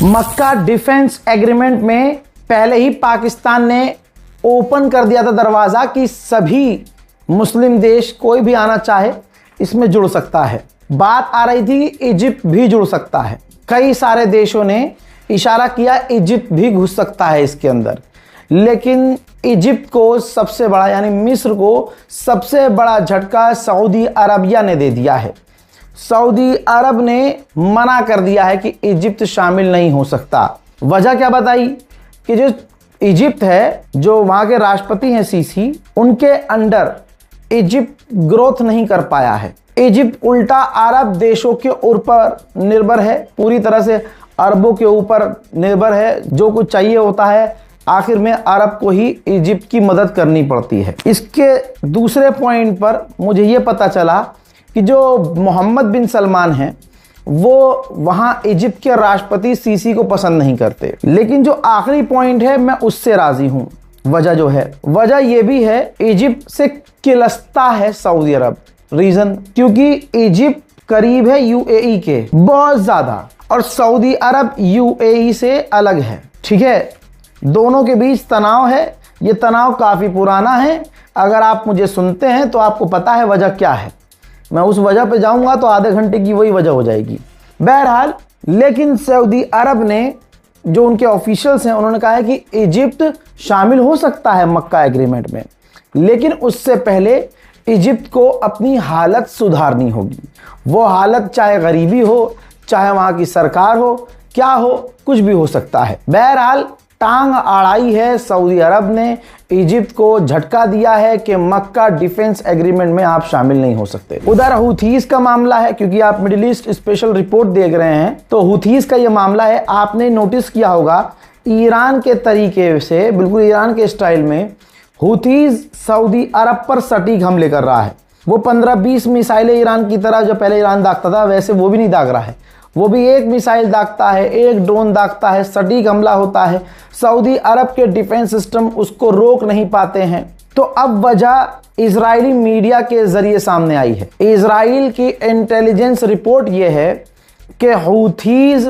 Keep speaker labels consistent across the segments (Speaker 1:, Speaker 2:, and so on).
Speaker 1: मक्का defence agreement में पहले ही पाकिस्तान ने ओपन कर दिया था दरवाज़ा कि सभी मुस्लिम देश कोई भी आना चाहे इसमें जुड़ सकता है। बात आ रही थी कि इजिप्ट भी जुड़ सकता है। कई सारे देशों ने इशारा किया इजिप्ट भी घुस सकता है इसके अंदर, लेकिन इजिप्ट को सबसे बड़ा यानी मिस्र को सबसे बड़ा झटका सऊदी अरबिया ने दे दिया है। सऊदी अरब ने मना कर दिया है कि इजिप्ट शामिल नहीं हो सकता। वजह क्या बताई कि जो इजिप्ट है, जो वहाँ के राष्ट्रपति हैं सीसी, उनके अंडर इजिप्ट ग्रोथ नहीं कर पाया है। इजिप्ट उल्टा अरब देशों के ऊपर निर्भर है, पूरी तरह से अरबों के ऊपर निर्भर है। जो कुछ चाहिए होता है आखिर में अरब को ही इजिप्ट की मदद करनी पड़ती है। इसके दूसरे पॉइंट पर मुझे ये पता चला कि जो मोहम्मद बिन सलमान हैं वो वहाँ इजिप्ट के राष्ट्रपति सीसी को पसंद नहीं करते। लेकिन जो आखिरी पॉइंट है मैं उससे राजी हूँ। वजह ये भी है, इजिप्ट से किलस्ता है सऊदी अरब। रीज़न क्योंकि इजिप्ट करीब है यूएई के बहुत ज़्यादा, और सऊदी अरब यूएई से अलग है। ठीक है, दोनों के बीच तनाव है। ये तनाव काफ़ी पुराना है। अगर आप मुझे सुनते हैं तो आपको पता है वजह क्या है। मैं उस वजह पे जाऊंगा तो आधे घंटे की वही वजह हो जाएगी। बहरहाल, लेकिन सऊदी अरब ने, जो उनके ऑफिशियल्स हैं, उन्होंने कहा है कि इजिप्ट शामिल हो सकता है मक्का एग्रीमेंट में, लेकिन उससे पहले इजिप्ट को अपनी हालत सुधारनी होगी। वो हालत चाहे गरीबी हो, चाहे वहाँ की सरकार हो, क्या हो, कुछ भी हो सकता है। बहरहाल, टांग अड़ाई है सऊदी अरब ने, इजिप्ट को झटका दिया है कि मक्का डिफेंस एग्रीमेंट में आप शामिल नहीं हो सकते। उधर हुथीज का मामला है, क्योंकि आप मिडिल ईस्ट स्पेशल रिपोर्ट देख रहे हैं तो हुथीज का ये मामला है। आपने नोटिस किया होगा ईरान के तरीके से, बिल्कुल ईरान के स्टाइल में हुथीज सऊदी अरब पर सटीक हमले कर रहा है। वो 15-20 मिसाइलें ईरान की तरह, जो पहले ईरान दागता था वैसे वो भी नहीं दाग रहा है। वो भी एक मिसाइल दागता है, एक ड्रोन दागता है, सटीक हमला होता है। सऊदी अरब के डिफेंस सिस्टम उसको रोक नहीं पाते हैं। तो अब वजह इजरायली मीडिया के जरिए सामने आई है। इजराइल की इंटेलिजेंस रिपोर्ट ये है कि हूथीज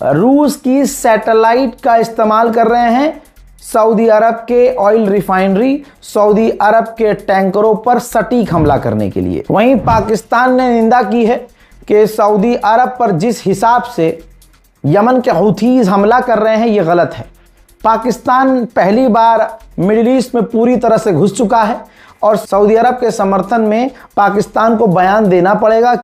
Speaker 1: रूस की सैटेलाइट का इस्तेमाल कर रहे हैं सऊदी अरब के ऑयल रिफाइनरी, सऊदी अरब के टैंकरों पर सटीक हमला करने के लिए। वहीं पाकिस्तान ने निंदा की है कि सऊदी अरब पर जिस हिसाब से यमन के हूथीज हमला कर रहे हैं ये गलत है। पाकिस्तान पहली बार मिडिल ईस्ट में पूरी तरह से घुस चुका है और सऊदी अरब के समर्थन में पाकिस्तान को बयान देना पड़ेगा।